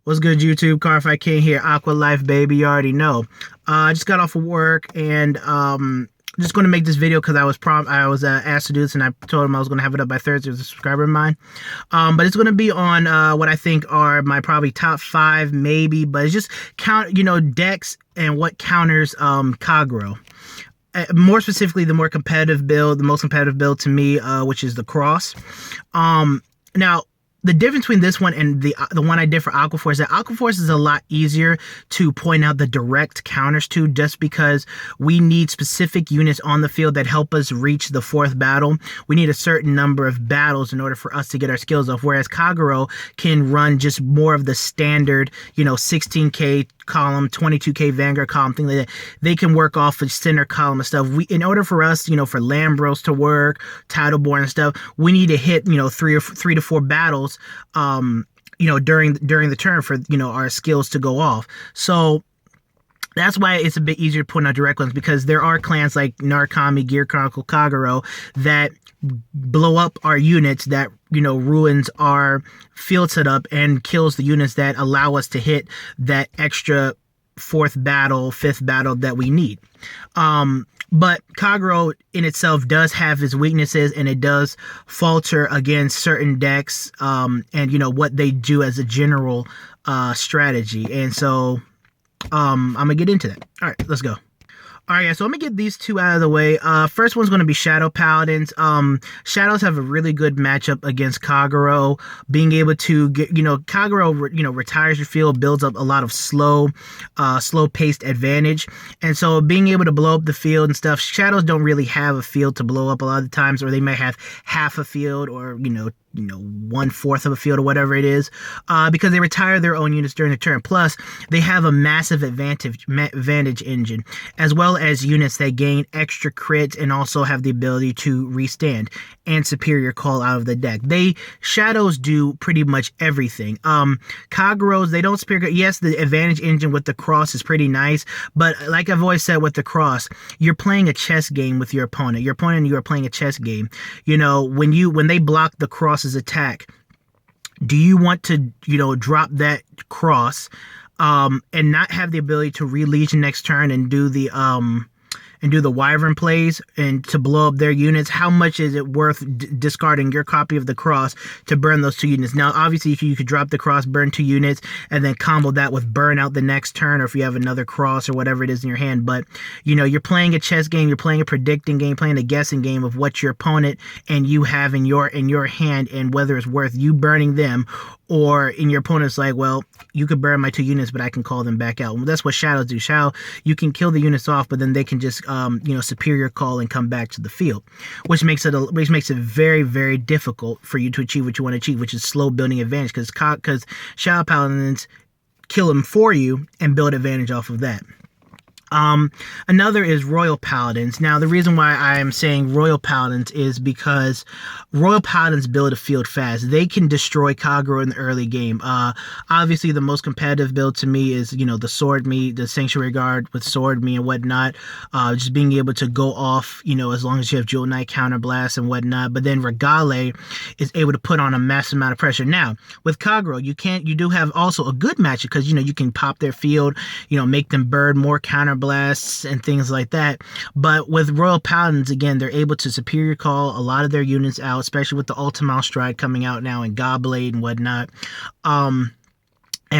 What's good, YouTube? Cardfight King here. Aqua Life, baby. You already know. I just got off of work and just going to make this video because I was asked to do this, and I told him I was going to have it up by Thursday. As a subscriber of mine. But it's going to be on what I think are my probably top 5, maybe. But it's just decks and what counters Kagero. More specifically, the most competitive build to me, which is the cross. Now, the difference between this one and the one I did for Aquaforce is that Aquaforce is a lot easier to point out the direct counters to, just because we need specific units on the field that help us reach the 4th battle. We need a certain number of battles in order for us to get our skills off, whereas Kagero can run just more of the standard, 16k column, 22k Vanguard column, thing like that. They can work off the center column and stuff. In order for us, for Lambros to work, Titleborn and stuff, we need to hit, 3 to 4 battles, during the turn for, our skills to go off. So that's why it's a bit easier to put on direct ones, because there are clans like Narukami, Gear Chronicle, Kagero that blow up our units, that ruins our field setup and kills the units that allow us to hit that extra 4th battle, 5th battle that we need. But Kagero in itself does have its weaknesses, and it does falter against certain decks, and what they do as a general strategy. And so I'm gonna get into that. All right, let's go. Alright, yeah, so I'm going to get these two out of the way. First one's going to be Shadow Paladins. Shadows have a really good matchup against Kagero. Being able to get, Kagero, retires your field, builds up a lot of slow-paced advantage. And so being able to blow up the field and stuff, Shadows don't really have a field to blow up a lot of the times, or they might have half a field, or, 1/4 of a field, or whatever it is, because they retire their own units during the turn. Plus, they have a massive advantage engine, as well as units that gain extra crits and also have the ability to restand and superior call out of the deck. Shadows do pretty much everything. Kageros, they don't superior. Yes, the advantage engine with the cross is pretty nice, but like I've always said with the cross, you're playing a chess game with your opponent. Your opponent and you are playing a chess game. When they block the cross's attack, do you want to drop that cross and not have the ability to re-legion next turn and do the wyvern plays and to blow up their units? How much is it worth discarding your copy of the cross to burn those 2 units? Now, obviously, you could drop the cross, burn 2 units, and then combo that with burn out the next turn, or if you have another cross or whatever it is in your hand. But, you're playing a chess game, you're playing a predicting game, playing a guessing game of what your opponent and you have in your hand, and whether it's worth you burning them, or in your opponent's like, well, you could burn my 2 units, but I can call them back out. Well, that's what Shadows do. You can kill the units off, but then they can just superior call and come back to the field, which makes it very, very difficult for you to achieve what you want to achieve, which is slow building advantage, because Shadow Paladins kill them for you and build advantage off of that. Another is Royal Paladins. Now, the reason why I am saying Royal Paladins is because Royal Paladins build a field fast. They can destroy Kagero in the early game. Obviously, the most competitive build to me is, the Sword Me, the Sanctuary Guard with Sword Me and whatnot. Just being able to go off, as long as you have Jewel Knight counterblast and whatnot. But then Regale is able to put on a massive amount of pressure. Now, with Kagero, you do have also a good matchup, because, you can pop their field, make them burn more counterblasts and things like that. But with Royal Paladins, again, they're able to superior call a lot of their units out, especially with the Ultimate Stride coming out now, and Godblade and whatnot. And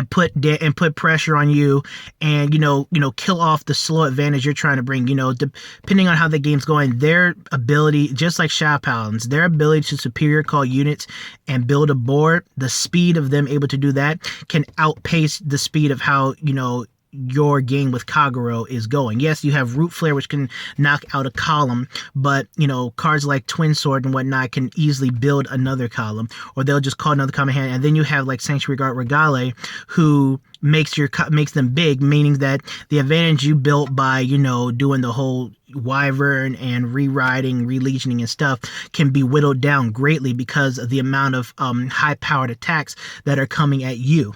put pressure on you, and kill off the slow advantage you're trying to bring. Depending on how the game's going, their ability, just like Shadow Paladins, their ability to superior call units and build a board, the speed of them able to do that can outpace the speed of how your game with Kagero is going. Yes, you have Root Flare, which can knock out a column, but cards like Twin Sword and whatnot can easily build another column, or they'll just call another column hand. And then you have like Sanctuary Guard Regale, who makes them big, meaning that the advantage you built by doing the whole wyvern and rewriting, relegioning and stuff can be whittled down greatly because of the amount of high-powered attacks that are coming at you.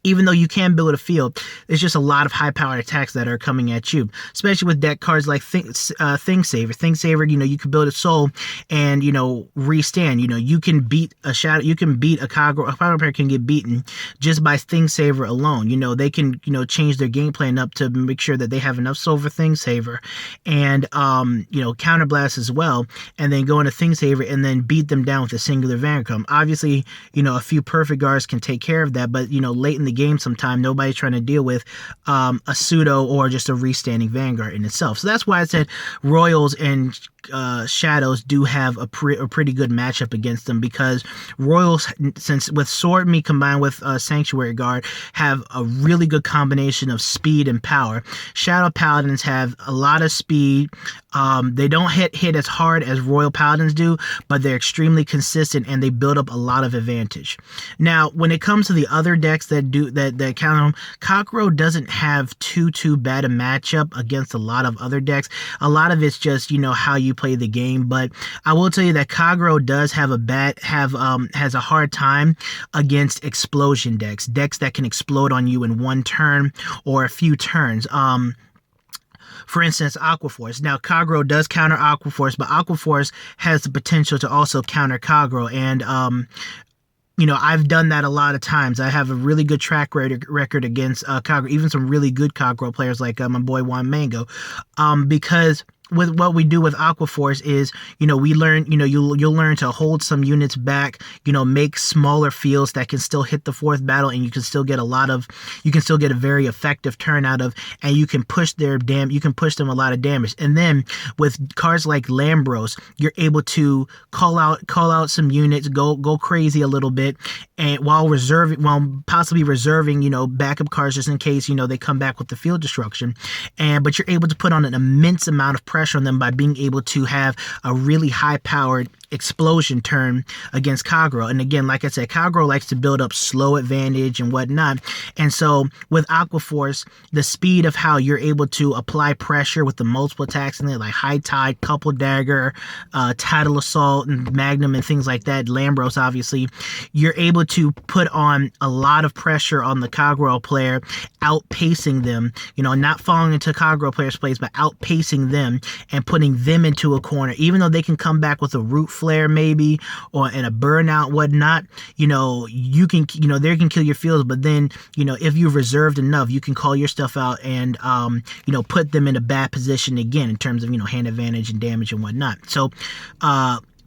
even though you can build a field, there's just a lot of high-powered attacks that are coming at you, especially with deck cards like Thing Saver. Thing Saver, you can build a soul and, restand. You can beat a shadow, you can beat a Kagero. A Kagero player can get beaten just by Thing Saver alone. They can, change their game plan up to make sure that they have enough soul for Thing Saver and, counterblast as well, and then go into Thing Saver and then beat them down with a singular Vanguard. Obviously, a few perfect guards can take care of that, but, late in the game sometime, nobody's trying to deal with a pseudo or just a restanding Vanguard in itself. So that's why I said Royals and Shadows do have a pretty good matchup against them, because Royals, since with Sword Me combined with Sanctuary Guard, have a really good combination of speed and power. Shadow Paladins have a lot of speed. They don't hit as hard as Royal Paladins do, but they're extremely consistent and they build up a lot of advantage. Now, when it comes to the other decks that counter them, Kagero doesn't have too bad a matchup against a lot of other decks. A lot of it's just how you play the game, but I will tell you that Kagero does have has a hard time against explosion decks that can explode on you in one turn or a few turns. For instance, Aquaforce. Now, Kagero does counter Aquaforce, but Aquaforce has the potential to also counter Kagero, and I've done that a lot of times. I have a really good track record against Kagero, even some really good Kagero players like my boy Juan Mango, because with what we do with Aquaforce is, we learn, you'll learn to hold some units back, make smaller fields that can still hit the fourth battle, and you can still get a very effective turn out of, and you can push them a lot of damage. And then with cards like Lambros, you're able to call out some units, go crazy a little bit, and while possibly reserving, backup cards just in case, they come back with the field destruction. But you're able to put on an immense amount of pressure on them by being able to have a really high-powered explosion turn against Kagero. And again, like I said, Kagero likes to build up slow advantage and whatnot. And so with Aquaforce, the speed of how you're able to apply pressure with the multiple attacks in there, like High Tide, Couple Dagger, Tidal Assault, and Magnum, and things like that, Lambros, obviously, you're able to put on a lot of pressure on the Kagero player, outpacing them, not falling into Kagero players' plays, but outpacing them and putting them into a corner. Even though they can come back with a Root Flare maybe, or in a burnout, whatnot, you can, they can kill your fields, but then, if you've reserved enough, you can call your stuff out and, put them in a bad position again in terms of, hand advantage and damage and whatnot. So,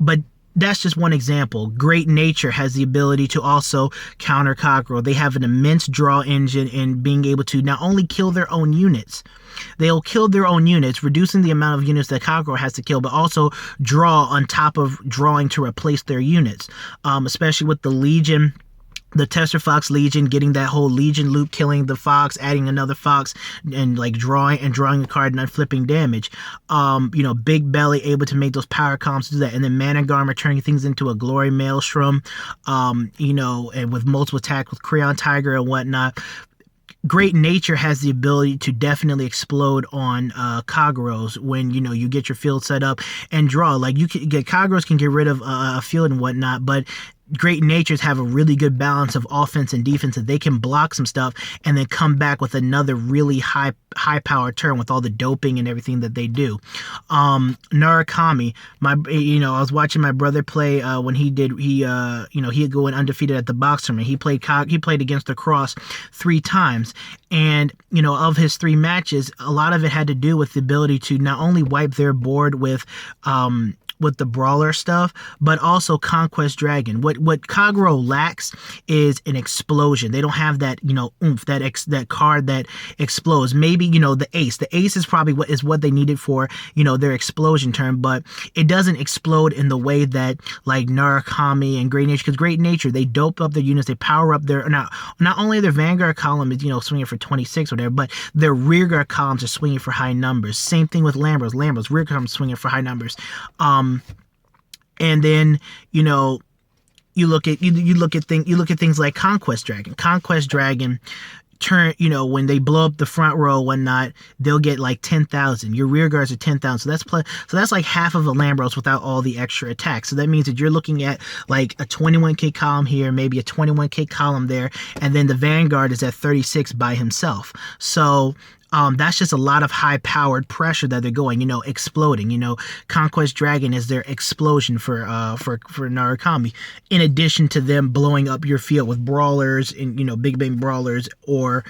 but that's just one example. Great Nature has the ability to also counter Kagero. They have an immense draw engine in being able to not only kill their own units, they'll kill their own units, reducing the amount of units that Kagero has to kill, but also draw on top of drawing to replace their units, especially with the Legion. The Tester Fox Legion, getting that whole Legion loop, killing the Fox, adding another Fox, and like drawing a card and unflipping damage. Big Belly able to make those power comps do that, and then Mana Garmer turning things into a Glory Maelstrom. And with multiple attack with Creon Tiger and whatnot. Great Nature has the ability to definitely explode on Kageros when you get your field set up and draw. Like Kageros can get rid of a field and whatnot, but Great Natures have a really good balance of offense and defense that they can block some stuff and then come back with another really high power turn with all the doping and everything that they do. Narukami, I was watching my brother play when he had going undefeated at the box tournament. He played against the Cross 3 times, and of his 3 matches, a lot of it had to do with the ability to not only wipe their board with the brawler stuff, but also Conquest Dragon. What Kagero lacks is an explosion. They don't have that, oomph, that card that explodes. Maybe, the ace. The ace is probably what they needed for, their explosion turn, but it doesn't explode in the way that like Narukami and Great Nature, because Great Nature, they dope up their units, they power up their, not only their Vanguard column is, swinging for 26 or whatever, but their rear guard columns are swinging for high numbers. Same thing with Lambros. Lambros rear columns swinging for high numbers. And then, you look at things like Conquest Dragon. Conquest Dragon turn, when they blow up the front row, whatnot, they'll get like 10,000. Your rear guards are 10,000. So that's like half of a Lambros without all the extra attacks. So that means that you're looking at like a 21k column here, maybe a 21k column there, and then the Vanguard is at 36 by himself. So that's just a lot of high-powered pressure that they're going, exploding. Conquest Dragon is their explosion for Narukami, in addition to them blowing up your field with brawlers and big bang brawlers or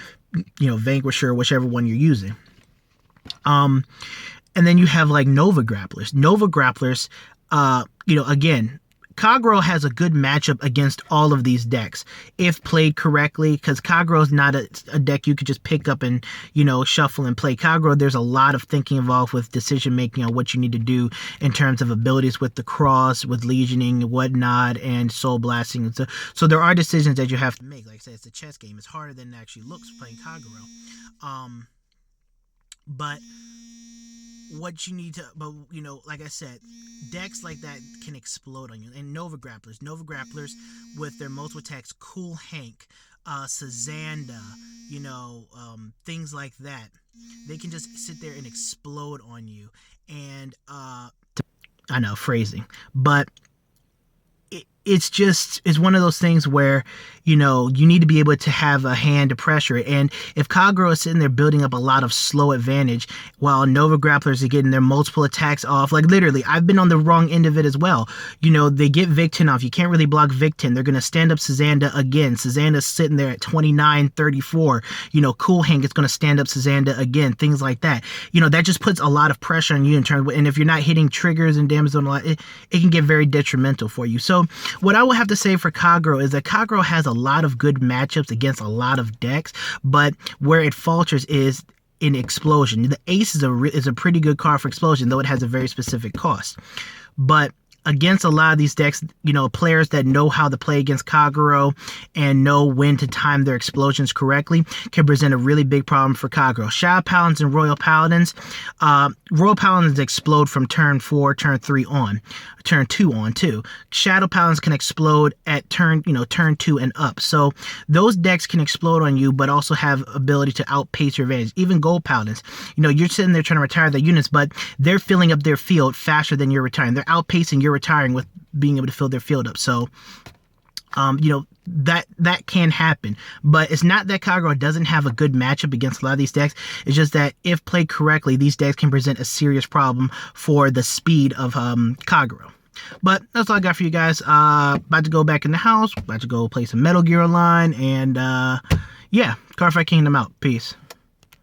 Vanquisher, whichever one you're using. And then you have like Nova Grapplers. Nova Grapplers, again, Kagero has a good matchup against all of these decks if played correctly, because Kagero is not a deck you could just pick up and shuffle and play. Kagero, there's a lot of thinking involved with decision making on what you need to do in terms of abilities with the cross, with legioning, whatnot, and soul blasting. So there are decisions that you have to make. Like I said, it's a chess game. It's harder than it actually looks playing Kagero. But what you need to, like I said, decks like that can explode on you. And Nova Grapplers with their multiple attacks, Cool Hank, Sazanda, things like that, they can just sit there and explode on you. And I know, phrasing, but it's one of those things where you need to be able to have a hand to pressure it. And if Kagero is sitting there building up a lot of slow advantage while Nova Grapplers are getting their multiple attacks off, like literally I've been on the wrong end of it as well. They get Victin off, you can't really block Victin, they're gonna stand up Sazanda again. Sazanda's sitting there at 29, 34. Cool Hank is gonna stand up Sazanda again, things like that. That just puts a lot of pressure on you in terms of, and if you're not hitting triggers and damage on a lot, it can get very detrimental for you. So what I will have to say for Kagero is that Kagero has a lot of good matchups against a lot of decks, but where it falters is in Explosion. The Ace is a pretty good card for Explosion, though it has a very specific cost. But against a lot of these decks, players that know how to play against Kagero and know when to time their explosions correctly can present a really big problem for Kagero. Shadow Paladins and Royal Paladins. Royal Paladins explode from turn 4, turn 3 on. Turn 2 on too. Shadow Paladins can explode at turn 2 and up. So those decks can explode on you, but also have ability to outpace your advantage. Even Gold Paladins, you're sitting there trying to retire their units, but they're filling up their field faster than you're retiring. They're outpacing your retiring with being able to fill their field up. So that can happen, but it's not that Kagero doesn't have a good matchup against a lot of these decks. It's just that if played correctly, these decks can present a serious problem for the speed of Kagero. But that's all I got for you guys. About to go back in the house, about to go play some Metal Gear Online, and yeah, Cardfight Kingdom out. Peace.